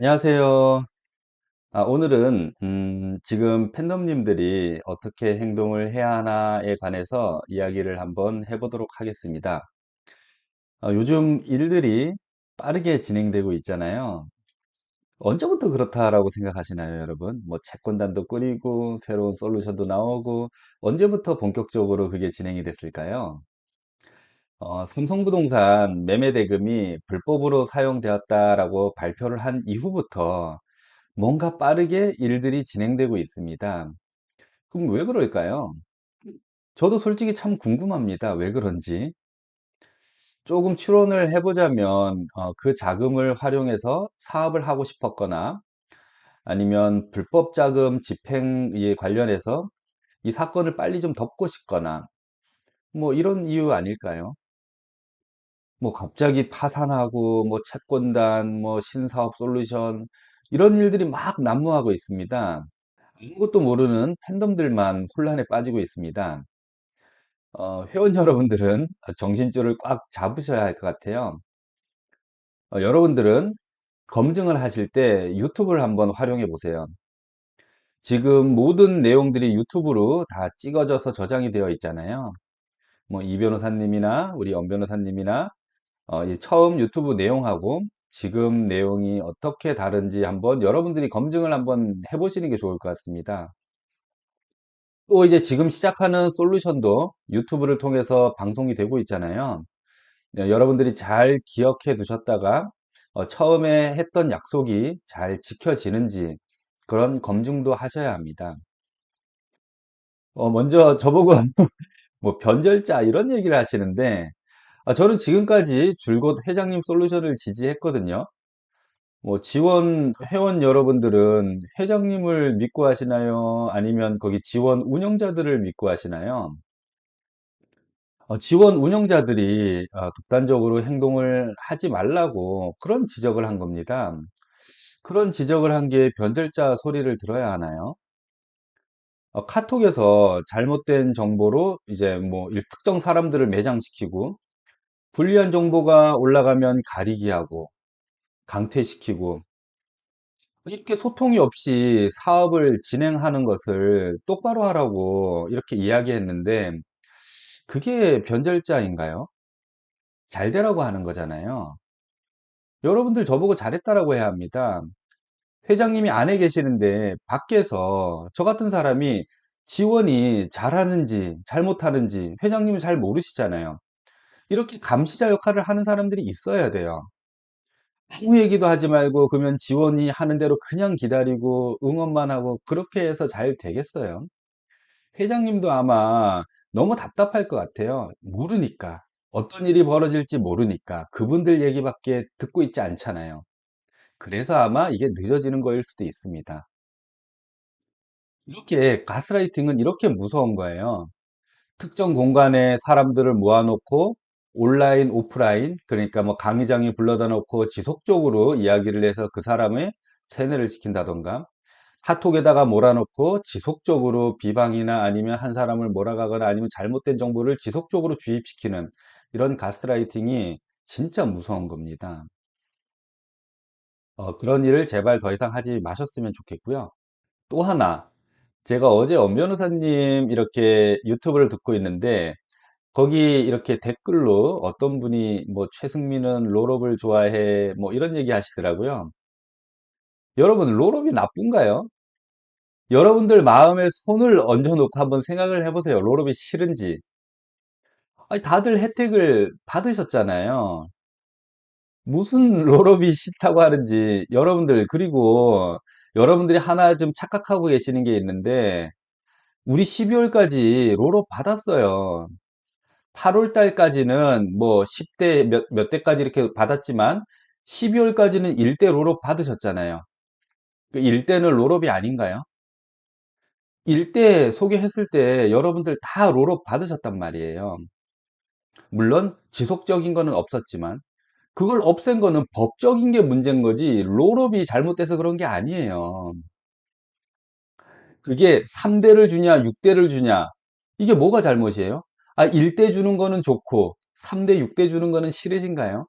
안녕하세요. 오늘은 지금 팬덤님들이 어떻게 행동을 해야 하나에 관해서 이야기를 한번 해보도록 하겠습니다. 요즘 일들이 빠르게 진행되고 있잖아요. 언제부터 그렇다라고 생각하시나요, 여러분? 뭐 채권단도 꾸리고 새로운 솔루션도 나오고 언제부터 본격적으로 그게 진행이 됐을까요? 삼성부동산 매매 대금이 불법으로 사용되었다라고 발표를 한 이후부터 뭔가 빠르게 일들이 진행되고 있습니다. 그럼 왜 그럴까요? 저도 솔직히 참 궁금합니다. 왜 그런지. 조금 추론을 해보자면, 그 자금을 활용해서 사업을 하고 싶었거나, 아니면 불법 자금 집행에 관련해서 이 사건을 빨리 좀 덮고 싶거나, 뭐 이런 이유 아닐까요? 뭐 갑자기 파산하고, 뭐 채권단, 뭐 신사업 솔루션, 이런 일들이 막 난무하고 있습니다. 아무것도 모르는 팬덤들만 혼란에 빠지고 있습니다. 회원 여러분들은 정신줄을 꽉 잡으셔야 할 것 같아요. 여러분들은 검증을 하실 때 유튜브를 한번 활용해 보세요. 지금 모든 내용들이 유튜브로 다 찍어져서 저장이 되어 있잖아요. 뭐 이 변호사님이나 우리 엄 변호사님이나 이 처음 유튜브 내용하고 지금 내용이 어떻게 다른지 한번 여러분들이 검증을 한번 해보시는 게 좋을 것 같습니다. 또 이제 지금 시작하는 솔루션도 유튜브를 통해서 방송이 되고 있잖아요. 여러분들이 잘 기억해 두셨다가 처음에 했던 약속이 잘 지켜지는지 그런 검증도 하셔야 합니다. 먼저 저보고 뭐 변절자 이런 얘기를 하시는데 저는 지금까지 줄곧 회장님 솔루션을 지지했거든요. 뭐 지원 회원 여러분들은 회장님을 믿고 하시나요? 아니면 거기 지원 운영자들을 믿고 하시나요? 지원 운영자들이 독단적으로 행동을 하지 말라고 그런 지적을 한 겁니다. 그런 지적을 한 게 변절자 소리를 들어야 하나요? 카톡에서 잘못된 정보로 이제 뭐 특정 사람들을 매장시키고 불리한 정보가 올라가면 가리기 하고 강퇴시키고 이렇게 소통이 없이 사업을 진행하는 것을 똑바로 하라고 이렇게 이야기했는데 그게 변절자인가요? 잘 되라고 하는 거잖아요. 여러분들 저보고 잘했다라고 해야 합니다. 회장님이 안에 계시는데 밖에서 저 같은 사람이 지원이 잘하는지 잘못하는지 회장님은 잘 모르시잖아요. 이렇게 감시자 역할을 하는 사람들이 있어야 돼요. 아무 얘기도 하지 말고 그러면 지원이 하는 대로 그냥 기다리고 응원만 하고 그렇게 해서 잘 되겠어요? 회장님도 아마 너무 답답할 것 같아요. 모르니까. 어떤 일이 벌어질지 모르니까. 그분들 얘기밖에 듣고 있지 않잖아요. 그래서 아마 이게 늦어지는 거일 수도 있습니다. 이렇게 가스라이팅은 이렇게 무서운 거예요. 특정 공간에 사람들을 모아놓고 온라인, 오프라인, 그러니까 뭐 강의장에 불러다 놓고 지속적으로 이야기를 해서 그 사람의 세뇌를 시킨다던가 카톡에다가 몰아놓고 지속적으로 비방이나 아니면 한 사람을 몰아가거나 아니면 잘못된 정보를 지속적으로 주입시키는 이런 가스라이팅이 진짜 무서운 겁니다. 그런 일을 제발 더 이상 하지 마셨으면 좋겠고요. 또 하나, 제가 어제 엄 변호사님 이렇게 유튜브를 듣고 있는데 거기 이렇게 댓글로 어떤 분이 뭐 최승민은 롤업을 좋아해 뭐 이런 얘기 하시더라고요. 여러분 롤업이 나쁜가요? 여러분들 마음에 손을 얹어놓고 한번 생각을 해보세요. 롤업이 싫은지. 아니, 다들 혜택을 받으셨잖아요. 무슨 롤업이 싫다고 하는지 여러분들 그리고 여러분들이 하나 좀 착각하고 계시는 게 있는데 우리 12월까지 롤업 받았어요. 8월 달까지는 뭐 10대 몇 대까지 이렇게 받았지만 12월까지는 1대 롤업 받으셨잖아요. 그 1대는 롤업이 아닌가요? 1대 소개했을 때 여러분들 다 롤업 받으셨단 말이에요. 물론 지속적인 거는 없었지만 그걸 없앤 거는 법적인 게 문제인 거지 롤업이 잘못돼서 그런 게 아니에요. 그게 3대를 주냐 6대를 주냐 이게 뭐가 잘못이에요? 1대 주는 거는 좋고 3대 6대 주는 거는 싫으신가요?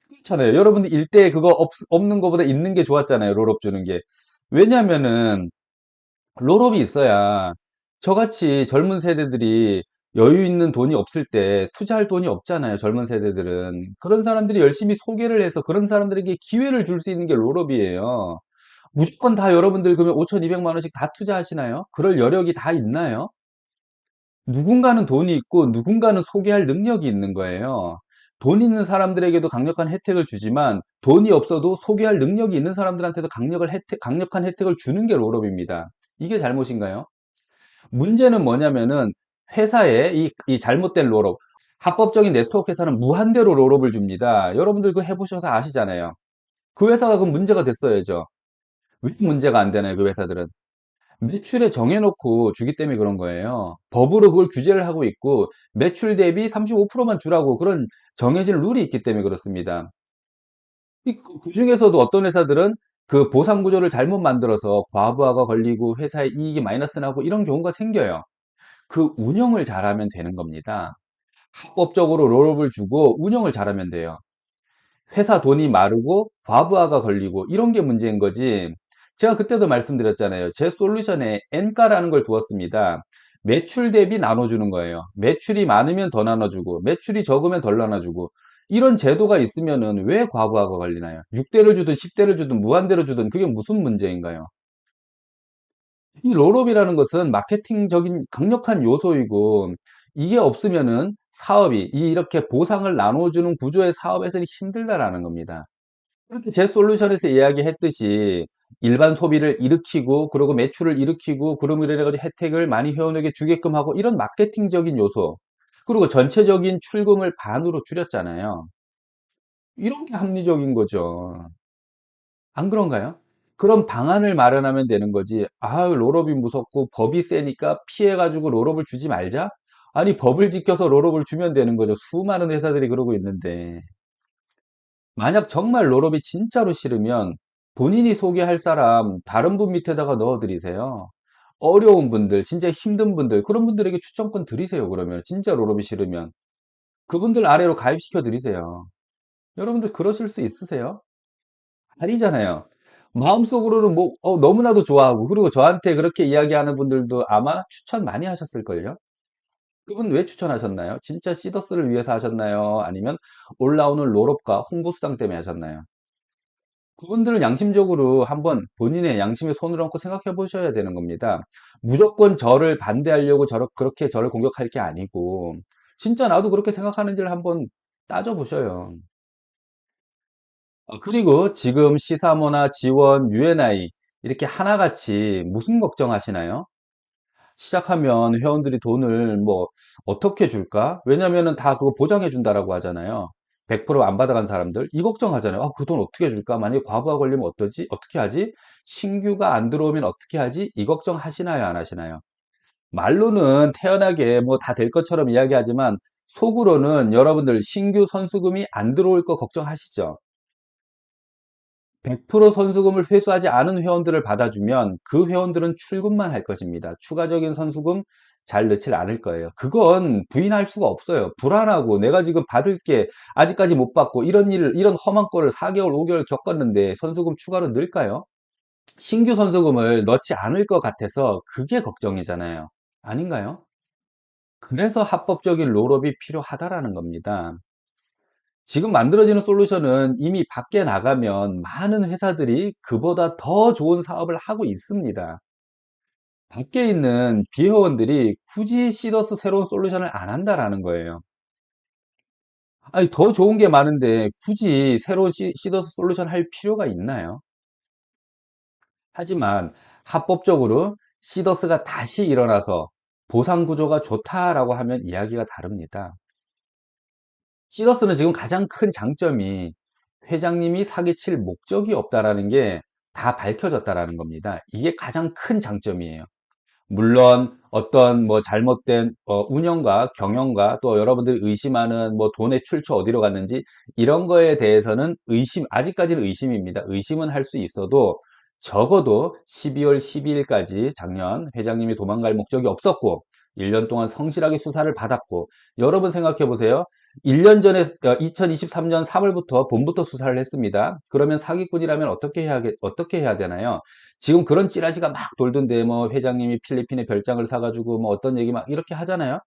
그렇잖아요. 여러분들 일대 그거 없는 것보다 있는 게 좋았잖아요. 롤업 주는 게. 왜냐면은 롤업이 있어야 저같이 젊은 세대들이 여유 있는 돈이 없을 때 투자할 돈이 없잖아요. 젊은 세대들은. 그런 사람들이 열심히 소개를 해서 그런 사람들에게 기회를 줄 수 있는 게 롤업이에요. 무조건 다 여러분들 그러면 5,200만 원씩 다 투자하시나요? 그럴 여력이 다 있나요? 누군가는 돈이 있고 누군가는 소개할 능력이 있는 거예요. 돈 있는 사람들에게도 강력한 혜택을 주지만 돈이 없어도 소개할 능력이 있는 사람들한테도 강력한 혜택을 주는 게 롤업입니다. 이게 잘못인가요? 문제는 뭐냐면은 회사에 이 잘못된 롤업, 합법적인 네트워크 회사는 무한대로 롤업을 줍니다. 여러분들 그거 해보셔서 아시잖아요. 그 회사가 그럼 문제가 됐어야죠. 왜 문제가 안 되나요, 그 회사들은? 매출에 정해놓고 주기 때문에 그런 거예요. 법으로 그걸 규제를 하고 있고 매출 대비 35%만 주라고 그런 정해진 룰이 있기 때문에 그렇습니다. 그 중에서도 어떤 회사들은 그 보상 구조를 잘못 만들어서 과부하가 걸리고 회사의 이익이 마이너스 나고 이런 경우가 생겨요. 그 운영을 잘하면 되는 겁니다. 합법적으로 롤업을 주고 운영을 잘하면 돼요. 회사 돈이 마르고 과부하가 걸리고 이런 게 문제인 거지. 제가 그때도 말씀드렸잖아요. 제 솔루션에 N가라는 걸 두었습니다. 매출 대비 나눠주는 거예요. 매출이 많으면 더 나눠주고 매출이 적으면 덜 나눠주고 이런 제도가 있으면은 왜 과부하가 걸리나요? 6대를 주든 10대를 주든 무한대로 주든 그게 무슨 문제인가요? 이 롤업이라는 것은 마케팅적인 강력한 요소이고 이게 없으면은 사업이 이렇게 보상을 나눠주는 구조의 사업에서는 힘들다라는 겁니다. 그렇게 제 솔루션에서 이야기했듯이 일반 소비를 일으키고 그리고 매출을 일으키고 그럼으로 인해 가지고 혜택을 많이 회원에게 주게끔 하고 이런 마케팅적인 요소 그리고 전체적인 출금을 반으로 줄였잖아요. 이런 게 합리적인 거죠. 안 그런가요? 그런 방안을 마련하면 되는 거지. 아, 롤업이 무섭고 법이 세니까 피해가지고 롤업을 주지 말자? 아니, 법을 지켜서 롤업을 주면 되는 거죠. 수많은 회사들이 그러고 있는데. 만약 정말 롤업이 진짜로 싫으면 본인이 소개할 사람 다른 분 밑에다가 넣어드리세요. 어려운 분들, 진짜 힘든 분들, 그런 분들에게 추천권 드리세요. 그러면 진짜 롤업이 싫으면 그분들 아래로 가입시켜 드리세요. 여러분들 그러실 수 있으세요? 아니잖아요. 마음속으로는 뭐 너무나도 좋아하고 그리고 저한테 그렇게 이야기하는 분들도 아마 추천 많이 하셨을걸요? 그분 왜 추천하셨나요? 진짜 시더스를 위해서 하셨나요? 아니면 올라오는 롤업과 홍보 수당 때문에 하셨나요? 그분들은 양심적으로 한번 본인의 양심에 손을 얹고 생각해 보셔야 되는 겁니다. 무조건 저를 반대하려고 그렇게 저를 공격할 게 아니고, 진짜 나도 그렇게 생각하는지를 한번 따져 보셔요. 그리고 지금 시사모나 지원, U&I 이렇게 하나같이 무슨 걱정하시나요? 시작하면 회원들이 돈을 뭐 어떻게 줄까? 왜냐면은 다 그거 보장해 준다라고 하잖아요. 100%안 받아간 사람들 이 걱정하잖아요. 아, 그 돈 어떻게 줄까? 만약에 과부하 걸리면 어떠지? 어떻게 하지? 신규가 안 들어오면 어떻게 하지? 이 걱정 하시나요? 안 하시나요? 말로는 태연하게 뭐 다 될 것처럼 이야기하지만 속으로는 여러분들 신규 선수금이 안 들어올 거 걱정하시죠? 100% 선수금을 회수하지 않은 회원들을 받아주면 그 회원들은 출금만 할 것입니다. 추가적인 선수금 잘 넣질 않을 거예요. 그건 부인할 수가 없어요. 불안하고 내가 지금 받을 게 아직까지 못 받고 이런 험한 꼴을 4개월, 5개월 겪었는데 선수금 추가로 넣을까요? 신규 선수금을 넣지 않을 것 같아서 그게 걱정이잖아요. 아닌가요? 그래서 합법적인 롤업이 필요하다라는 겁니다. 지금 만들어지는 솔루션은 이미 밖에 나가면 많은 회사들이 그보다 더 좋은 사업을 하고 있습니다. 밖에 있는 비회원들이 굳이 시더스 새로운 솔루션을 안 한다라는 거예요. 아니, 더 좋은 게 많은데 굳이 새로운 시더스 솔루션 할 필요가 있나요? 하지만 합법적으로 시더스가 다시 일어나서 보상 구조가 좋다라고 하면 이야기가 다릅니다. 시더스는 지금 가장 큰 장점이 회장님이 사기칠 목적이 없다라는 게 다 밝혀졌다라는 겁니다. 이게 가장 큰 장점이에요. 물론 어떤 뭐 잘못된 운영과 경영과 또 여러분들이 의심하는 뭐 돈의 출처 어디로 갔는지 이런 거에 대해서는 아직까지는 의심입니다. 의심은 할 수 있어도 적어도 12월 12일까지 작년 회장님이 도망갈 목적이 없었고 1년 동안 성실하게 수사를 받았고 여러분 생각해 보세요. 1년 전에 2023년 3월부터 봄부터 수사를 했습니다. 그러면 사기꾼이라면 어떻게 해야 되나요? 지금 그런 찌라시가 막 돌던데 뭐 회장님이 필리핀에 별장을 사가지고 뭐 어떤 얘기 막 이렇게 하잖아요.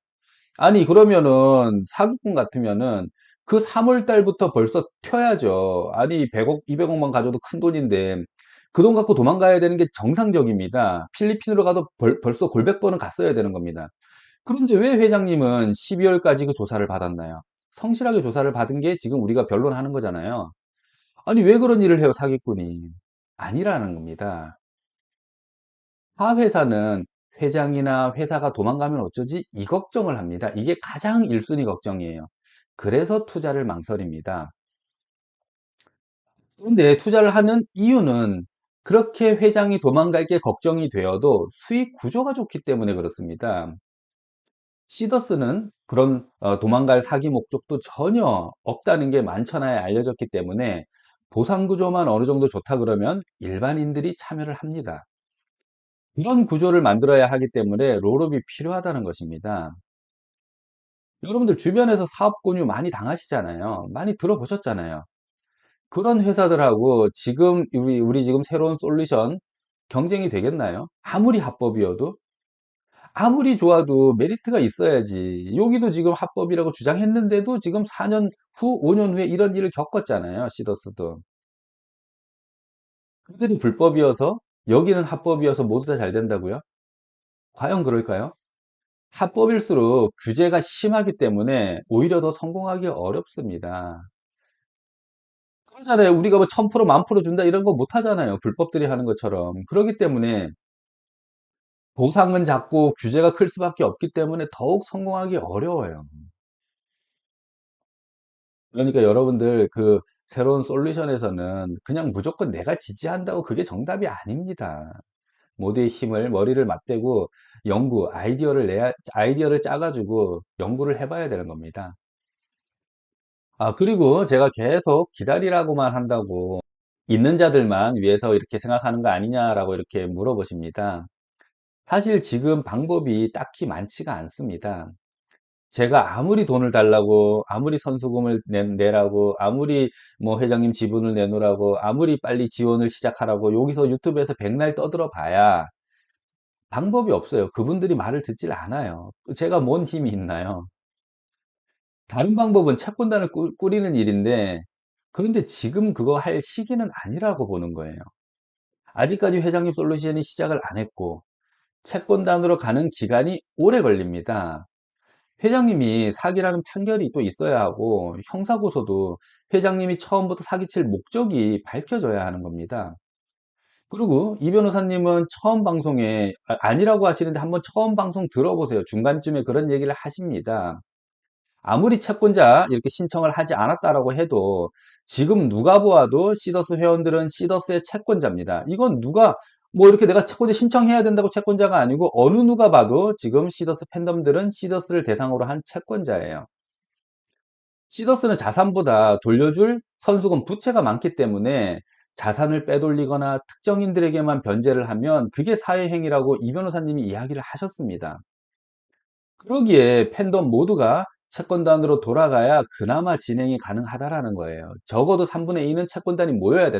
아니 그러면은 사기꾼 같으면은 그 3월 달부터 벌써 튀어야죠. 아니 100억, 200억만 가져도 큰 돈인데 그 돈 갖고 도망가야 되는 게 정상적입니다. 필리핀으로 가도 벌써 골백 번은 갔어야 되는 겁니다. 그런데 왜 회장님은 12월까지 그 조사를 받았나요? 성실하게 조사를 받은 게 지금 우리가 변론하는 거잖아요. 아니 왜 그런 일을 해요, 사기꾼이? 아니라는 겁니다. 타 회사는 회장이나 회사가 도망가면 어쩌지? 이 걱정을 합니다. 이게 가장 1순위 걱정이에요. 그래서 투자를 망설입니다. 그런데 투자를 하는 이유는 그렇게 회장이 도망갈 게 걱정이 되어도 수익 구조가 좋기 때문에 그렇습니다. 시더스는 그런 도망갈 사기 목적도 전혀 없다는 게 만천하에 알려졌기 때문에 보상 구조만 어느 정도 좋다 그러면 일반인들이 참여를 합니다. 이런 구조를 만들어야 하기 때문에 롤업이 필요하다는 것입니다. 여러분들 주변에서 사업 권유 많이 당하시잖아요. 많이 들어보셨잖아요. 그런 회사들하고 지금 우리 지금 새로운 솔루션 경쟁이 되겠나요? 아무리 합법이어도 아무리 좋아도 메리트가 있어야지. 여기도 지금 합법이라고 주장했는데도 지금 4년 후, 5년 후에 이런 일을 겪었잖아요. 시더스도. 그들이 불법이어서 여기는 합법이어서 모두 다 잘 된다고요? 과연 그럴까요? 합법일수록 규제가 심하기 때문에 오히려 더 성공하기 어렵습니다. 그러잖아요. 우리가 뭐 1000%, 10,000% 준다 이런 거 못 하잖아요. 불법들이 하는 것처럼. 그렇기 때문에 보상은 작고 규제가 클 수밖에 없기 때문에 더욱 성공하기 어려워요. 그러니까 여러분들 그 새로운 솔루션에서는 그냥 무조건 내가 지지한다고 그게 정답이 아닙니다. 모두의 힘을 머리를 맞대고 아이디어를 짜가지고 연구를 해봐야 되는 겁니다. 아, 그리고 제가 계속 기다리라고만 한다고 있는 자들만 위해서 이렇게 생각하는 거 아니냐라고 이렇게 물어보십니다. 사실 지금 방법이 딱히 많지가 않습니다. 제가 아무리 돈을 달라고, 아무리 선수금을 내라고, 아무리 뭐 회장님 지분을 내놓으라고, 아무리 빨리 지원을 시작하라고, 여기서 유튜브에서 백날 떠들어 봐야 방법이 없어요. 그분들이 말을 듣질 않아요. 제가 뭔 힘이 있나요? 다른 방법은 채권단을 꾸리는 일인데, 그런데 지금 그거 할 시기는 아니라고 보는 거예요. 아직까지 회장님 솔루션이 시작을 안 했고, 채권단으로 가는 기간이 오래 걸립니다. 회장님이 사기라는 판결이 또 있어야 하고 형사고소도 회장님이 처음부터 사기칠 목적이 밝혀져야 하는 겁니다. 그리고 이 변호사님은 처음 방송에 아니라고 하시는데 한번 처음 방송 들어보세요. 중간쯤에 그런 얘기를 하십니다. 아무리 채권자 이렇게 신청을 하지 않았다라고 해도 지금 누가 보아도 시더스 회원들은 시더스의 채권자입니다. 이건 누가 뭐 이렇게 내가 채권자 신청해야 된다고 채권자가 아니고 어느 누가 봐도 지금 시더스 팬덤들은 시더스를 대상으로 한 채권자예요. 시더스는 자산보다 돌려줄 선수금 부채가 많기 때문에 자산을 빼돌리거나 특정인들에게만 변제를 하면 그게 사회행위라고 이 변호사님이 이야기를 하셨습니다. 그러기에 팬덤 모두가 채권단으로 돌아가야 그나마 진행이 가능하다라는 거예요. 적어도 3분의 2는 채권단이 모여야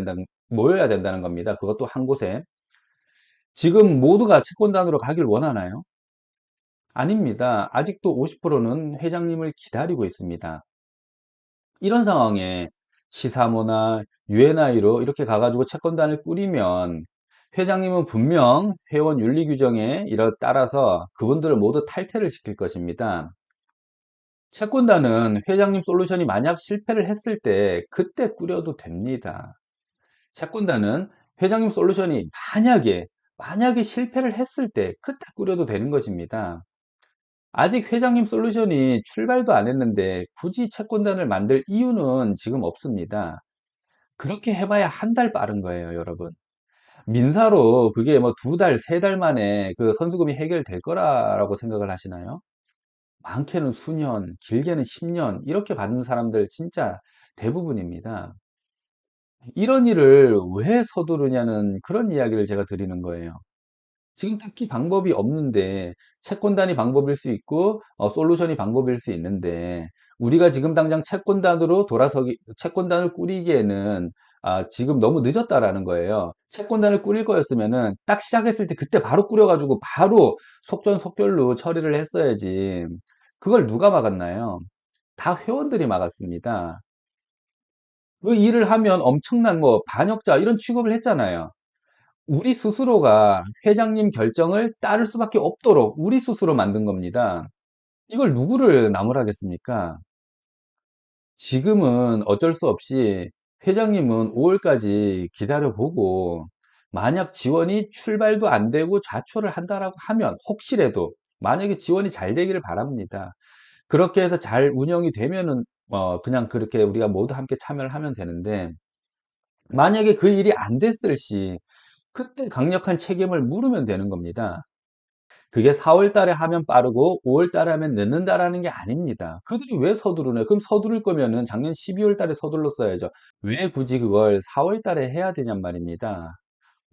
된다는 겁니다. 그것도 한 곳에. 지금 모두가 채권단으로 가길 원하나요? 아닙니다. 아직도 50%는 회장님을 기다리고 있습니다. 이런 상황에 시사모나 UNI로 이렇게 가가지고 채권단을 꾸리면 회장님은 분명 회원 윤리 규정에 따라서 그분들을 모두 탈퇴를 시킬 것입니다. 채권단은 회장님 솔루션이 만약 실패를 했을 때 그때 꾸려도 됩니다. 채권단은 회장님 솔루션이 만약에 실패를 했을 때 그때 꾸려도 되는 것입니다. 아직 회장님 솔루션이 출발도 안 했는데 굳이 채권단을 만들 이유는 지금 없습니다. 그렇게 해봐야 한 달 빠른 거예요, 여러분. 민사로 그게 뭐 2달, 3달 만에 그 선수금이 해결될 거라고 생각을 하시나요? 많게는 수년, 길게는 10년 이렇게 받는 사람들 진짜 대부분입니다. 이런 일을 왜 서두르냐는 그런 이야기를 제가 드리는 거예요. 지금 딱히 방법이 없는데 채권단이 방법일 수 있고 솔루션이 방법일 수 있는데 우리가 지금 당장 채권단으로 돌아서기 채권단을 꾸리기에는 지금 너무 늦었다라는 거예요. 채권단을 꾸릴 거였으면은 딱 시작했을 때 그때 바로 꾸려가지고 바로 속전속결로 처리를 했어야지. 그걸 누가 막았나요? 다 회원들이 막았습니다. 그 일을 하면 엄청난 뭐 반역자 이런 취급을 했잖아요. 우리 스스로가 회장님 결정을 따를 수밖에 없도록 우리 스스로 만든 겁니다. 이걸 누구를 나무라겠습니까? 지금은 어쩔 수 없이 회장님은 5월까지 기다려보고 만약 지원이 출발도 안 되고 좌초를 한다라고 하면 혹시라도 만약에 지원이 잘 되기를 바랍니다. 그렇게 해서 잘 운영이 되면은 그냥 그렇게 우리가 모두 함께 참여를 하면 되는데 만약에 그 일이 안 됐을 시 그때 강력한 책임을 물으면 되는 겁니다. 그게 4월 달에 하면 빠르고 5월 달에 하면 늦는다라는 게 아닙니다. 그들이 왜 서두르네? 그럼 서두를 거면은 작년 12월 달에 서둘렀어야죠. 왜 굳이 그걸 4월 달에 해야 되냔 말입니다.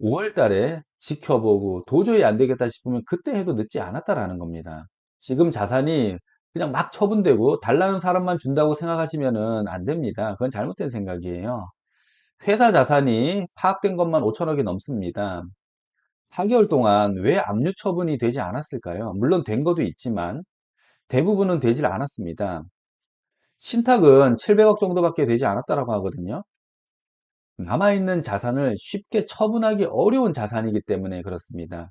5월 달에 지켜보고 도저히 안 되겠다 싶으면 그때 해도 늦지 않았다라는 겁니다. 지금 자산이 그냥 막 처분되고 달라는 사람만 준다고 생각하시면은 안 됩니다. 그건 잘못된 생각이에요. 회사 자산이 파악된 것만 5천억이 넘습니다. 4개월 동안 왜 압류 처분이 되지 않았을까요? 물론 된 것도 있지만 대부분은 되질 않았습니다. 신탁은 700억 정도밖에 되지 않았다라고 하거든요. 남아있는 자산을 쉽게 처분하기 어려운 자산이기 때문에 그렇습니다.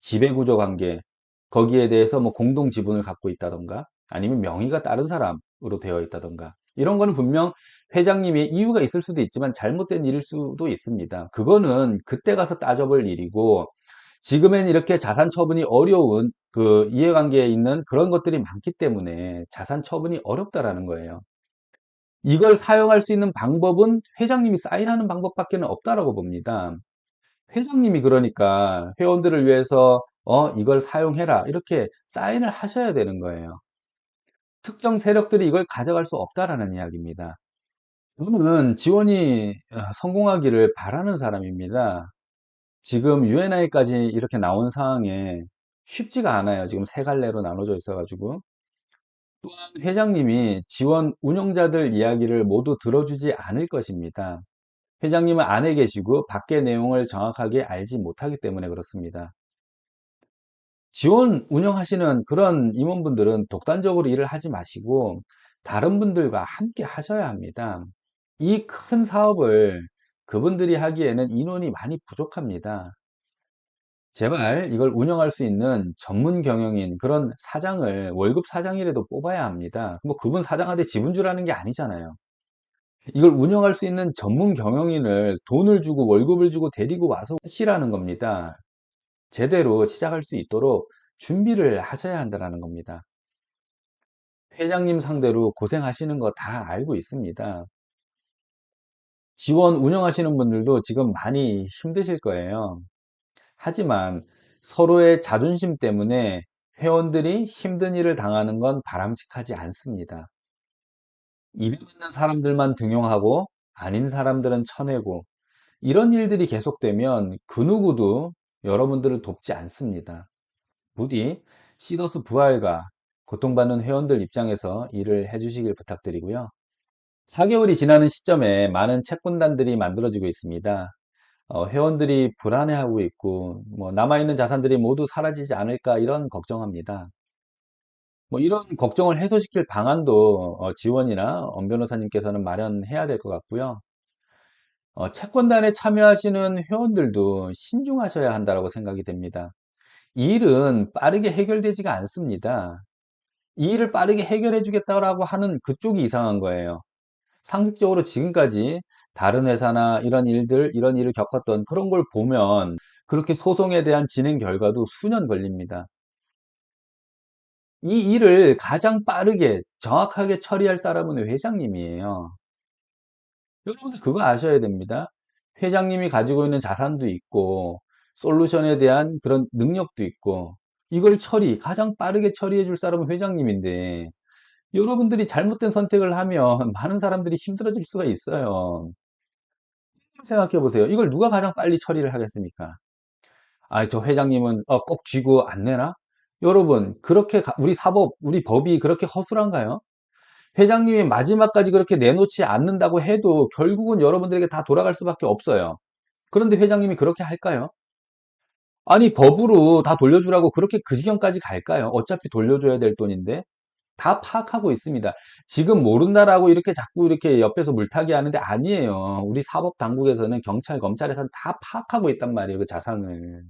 지배구조 관계, 거기에 대해서 뭐 공동 지분을 갖고 있다던가 아니면 명의가 다른 사람으로 되어 있다던가 이런 거는 분명 회장님이 이유가 있을 수도 있지만 잘못된 일일 수도 있습니다. 그거는 그때 가서 따져볼 일이고 지금은 이렇게 자산 처분이 어려운 그 이해관계에 있는 그런 것들이 많기 때문에 자산 처분이 어렵다라는 거예요. 이걸 사용할 수 있는 방법은 회장님이 사인하는 방법밖에 없다라고 봅니다. 회장님이 그러니까 회원들을 위해서 이걸 사용해라 이렇게 사인을 하셔야 되는 거예요. 특정 세력들이 이걸 가져갈 수 없다라는 이야기입니다. 저는 지원이 성공하기를 바라는 사람입니다. 지금 UNI까지 이렇게 나온 상황에 쉽지가 않아요. 지금 세 갈래로 나눠져 있어가지고. 또한 회장님이 지원 운영자들 이야기를 모두 들어주지 않을 것입니다. 회장님은 안에 계시고 밖의 내용을 정확하게 알지 못하기 때문에 그렇습니다. 지원 운영하시는 그런 임원분들은 독단적으로 일을 하지 마시고 다른 분들과 함께 하셔야 합니다. 이 큰 사업을 그분들이 하기에는 인원이 많이 부족합니다. 제발 이걸 운영할 수 있는 전문 경영인 그런 사장을 월급 사장이라도 뽑아야 합니다. 뭐 그분 사장한테 지분주라는 게 아니잖아요. 이걸 운영할 수 있는 전문 경영인을 돈을 주고 월급을 주고 데리고 와서 하시라는 겁니다. 제대로 시작할 수 있도록 준비를 하셔야 한다는 겁니다. 회장님 상대로 고생하시는 거 다 알고 있습니다. 지원 운영하시는 분들도 지금 많이 힘드실 거예요. 하지만 서로의 자존심 때문에 회원들이 힘든 일을 당하는 건 바람직하지 않습니다. 입에 맞는 사람들만 등용하고 아닌 사람들은 쳐내고 이런 일들이 계속되면 그 누구도 여러분들을 돕지 않습니다. 부디 시더스 부활과 고통받는 회원들 입장에서 일을 해주시길 부탁드리고요. 4개월이 지나는 시점에 많은 채권단들이 만들어지고 있습니다. 회원들이 불안해하고 있고 뭐 남아있는 자산들이 모두 사라지지 않을까 이런 걱정합니다. 뭐 이런 걱정을 해소시킬 방안도 지원이나 엄 변호사님께서는 마련해야 될 것 같고요. 채권단에 참여하시는 회원들도 신중하셔야 한다고 생각이 됩니다. 이 일은 빠르게 해결되지가 않습니다. 이 일을 빠르게 해결해 주겠다라고 하는 그쪽이 이상한 거예요. 상식적으로 지금까지 다른 회사나 이런 일을 겪었던 그런 걸 보면 그렇게 소송에 대한 진행 결과도 수년 걸립니다. 이 일을 가장 빠르게 정확하게 처리할 사람은 회장님이에요. 여러분들 그거 아셔야 됩니다. 회장님이 가지고 있는 자산도 있고 솔루션에 대한 그런 능력도 있고 이걸 가장 빠르게 처리해 줄 사람은 회장님인데 여러분들이 잘못된 선택을 하면 많은 사람들이 힘들어질 수가 있어요. 생각해 보세요. 이걸 누가 가장 빨리 처리를 하겠습니까? 아, 저 회장님은 꼭 쥐고 안 내나? 여러분, 그렇게 우리 사법, 우리 법이 그렇게 허술한가요? 회장님이 마지막까지 그렇게 내놓지 않는다고 해도 결국은 여러분들에게 다 돌아갈 수밖에 없어요. 그런데 회장님이 그렇게 할까요? 아니, 법으로 다 돌려주라고 그렇게 그 지경까지 갈까요? 어차피 돌려줘야 될 돈인데. 다 파악하고 있습니다. 지금 모른다라고 이렇게 자꾸 이렇게 옆에서 물타기 하는데 아니에요. 우리 사법당국에서는 경찰, 검찰에서는 다 파악하고 있단 말이에요. 그 자산을.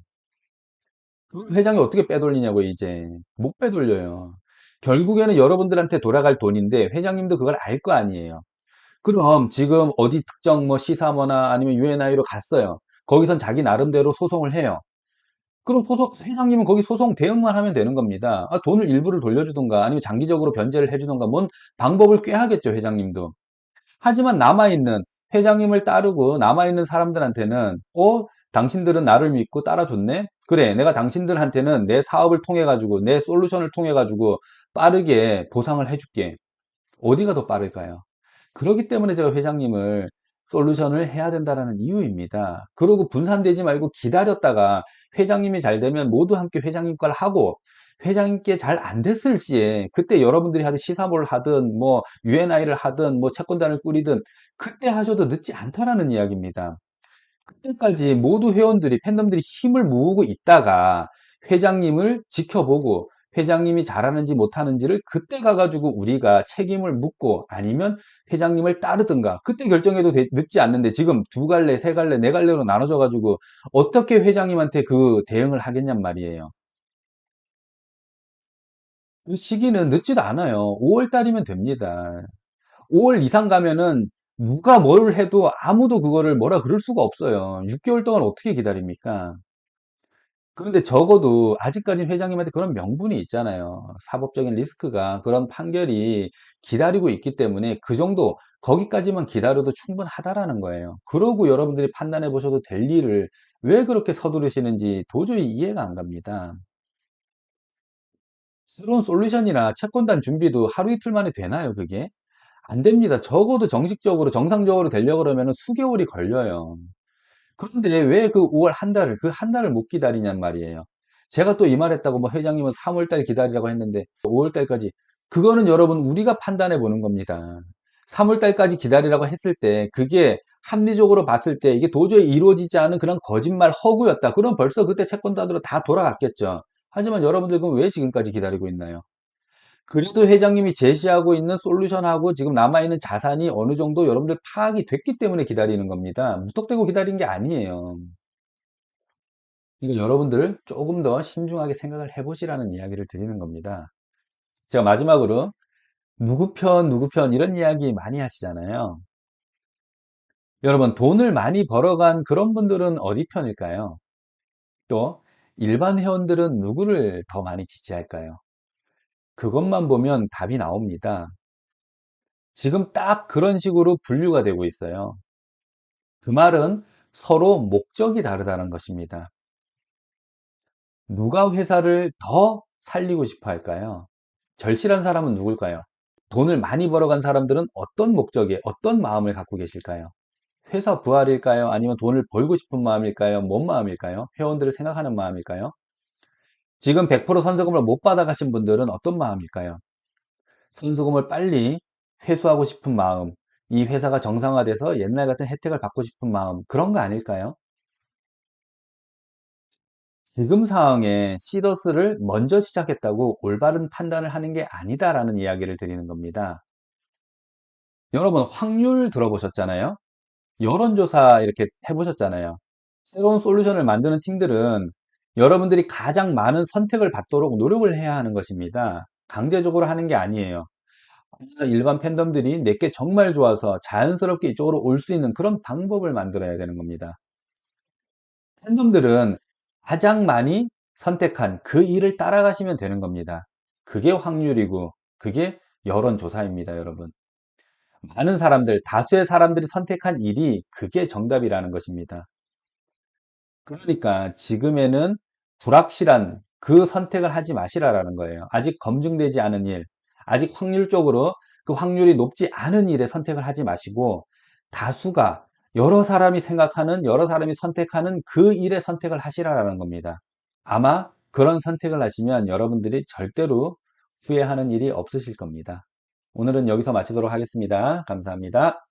그 회장이 어떻게 빼돌리냐고 이제. 못 빼돌려요. 결국에는 여러분들한테 돌아갈 돈인데 회장님도 그걸 알 거 아니에요. 그럼 지금 어디 특정 뭐 시사모나 아니면 UNI로 갔어요. 거기선 자기 나름대로 소송을 해요. 그럼 회장님은 거기 소송 대응만 하면 되는 겁니다. 아, 돈을 일부를 돌려주든가 아니면 장기적으로 변제를 해주든가 뭔 방법을 꾀하겠죠, 회장님도. 하지만 남아있는 회장님을 따르고 남아있는 사람들한테는 당신들은 나를 믿고 따라줬네? 그래, 내가 당신들한테는 내 사업을 통해 가지고 내 솔루션을 통해 가지고 빠르게 보상을 해줄게. 어디가 더 빠를까요? 그렇기 때문에 제가 회장님을 솔루션을 해야 된다는 이유입니다. 그러고 분산되지 말고 기다렸다가 회장님이 잘 되면 모두 함께 회장님 걸 하고 회장님께 잘 안 됐을 시에 그때 여러분들이 하든 시사모를 하든 뭐 UNI를 하든 뭐 채권단을 꾸리든 그때 하셔도 늦지 않다라는 이야기입니다. 그때까지 모두 회원들이 팬덤들이 힘을 모으고 있다가 회장님을 지켜보고 회장님이 잘하는지 못하는지를 그때 가가지고 우리가 책임을 묻고 아니면 회장님을 따르든가 그때 결정해도 늦지 않는데 지금 두 갈래, 세 갈래, 네 갈래로 나눠져 가지고 어떻게 회장님한테 그 대응을 하겠냔 말이에요. 그 시기는 늦지도 않아요. 5월 달이면 됩니다. 5월 이상 가면은 누가 뭘 해도 아무도 그거를 뭐라 그럴 수가 없어요. 6개월 동안 어떻게 기다립니까? 그런데 적어도 아직까지 회장님한테 그런 명분이 있잖아요. 사법적인 리스크가 그런 판결이 기다리고 있기 때문에 그 정도 거기까지만 기다려도 충분하다라는 거예요. 그러고 여러분들이 판단해 보셔도 될 일을 왜 그렇게 서두르시는지 도저히 이해가 안 갑니다. 새로운 솔루션이나 채권단 준비도 하루 이틀 만에 되나요, 그게? 안 됩니다. 적어도 정식적으로 정상적으로 되려고 그러면 수개월이 걸려요. 그런데 왜 그 5월 한 달을 그 한 달을 못 기다리냔 말이에요. 제가 또 이 말했다고 뭐 회장님은 3월 달 기다리라고 했는데 5월 달까지 그거는 여러분 우리가 판단해 보는 겁니다. 3월 달까지 기다리라고 했을 때 그게 합리적으로 봤을 때 이게 도저히 이루어지지 않은 그런 거짓말 허구였다. 그럼 벌써 그때 채권단으로 다 돌아갔겠죠. 하지만 여러분들 그럼 왜 지금까지 기다리고 있나요? 그래도 회장님이 제시하고 있는 솔루션하고 지금 남아있는 자산이 어느 정도 여러분들 파악이 됐기 때문에 기다리는 겁니다. 무턱대고 기다린 게 아니에요. 이거 여러분들 조금 더 신중하게 생각을 해보시라는 이야기를 드리는 겁니다. 제가 마지막으로 누구 편 이런 이야기 많이 하시잖아요. 여러분 돈을 많이 벌어간 그런 분들은 어디 편일까요? 또 일반 회원들은 누구를 더 많이 지지할까요? 그것만 보면 답이 나옵니다. 지금 딱 그런 식으로 분류가 되고 있어요. 그 말은 서로 목적이 다르다는 것입니다. 누가 회사를 더 살리고 싶어 할까요? 절실한 사람은 누굴까요? 돈을 많이 벌어간 사람들은 어떤 목적에, 어떤 마음을 갖고 계실까요? 회사 부활일까요? 아니면 돈을 벌고 싶은 마음일까요? 뭔 마음일까요? 회원들을 생각하는 마음일까요? 지금 100% 선저금을 못 받아가신 분들은 어떤 마음일까요? 선저금을 빨리 회수하고 싶은 마음, 이 회사가 정상화돼서 옛날 같은 혜택을 받고 싶은 마음, 그런 거 아닐까요? 지금 상황에 시더스를 먼저 시작했다고 올바른 판단을 하는 게 아니다라는 이야기를 드리는 겁니다. 여러분, 확률 들어보셨잖아요? 여론조사 이렇게 해보셨잖아요. 새로운 솔루션을 만드는 팀들은 여러분들이 가장 많은 선택을 받도록 노력을 해야 하는 것입니다. 강제적으로 하는 게 아니에요. 일반 팬덤들이 내게 정말 좋아서 자연스럽게 이쪽으로 올 수 있는 그런 방법을 만들어야 되는 겁니다. 팬덤들은 가장 많이 선택한 그 일을 따라가시면 되는 겁니다. 그게 확률이고 그게 여론조사입니다, 여러분. 많은 사람들, 다수의 사람들이 선택한 일이 그게 정답이라는 것입니다. 그러니까 지금에는 불확실한 그 선택을 하지 마시라라는 거예요. 아직 검증되지 않은 일, 아직 확률적으로 그 확률이 높지 않은 일에 선택을 하지 마시고 다수가 여러 사람이 생각하는, 여러 사람이 선택하는 그 일의 선택을 하시라라는 겁니다. 아마 그런 선택을 하시면 여러분들이 절대로 후회하는 일이 없으실 겁니다. 오늘은 여기서 마치도록 하겠습니다. 감사합니다.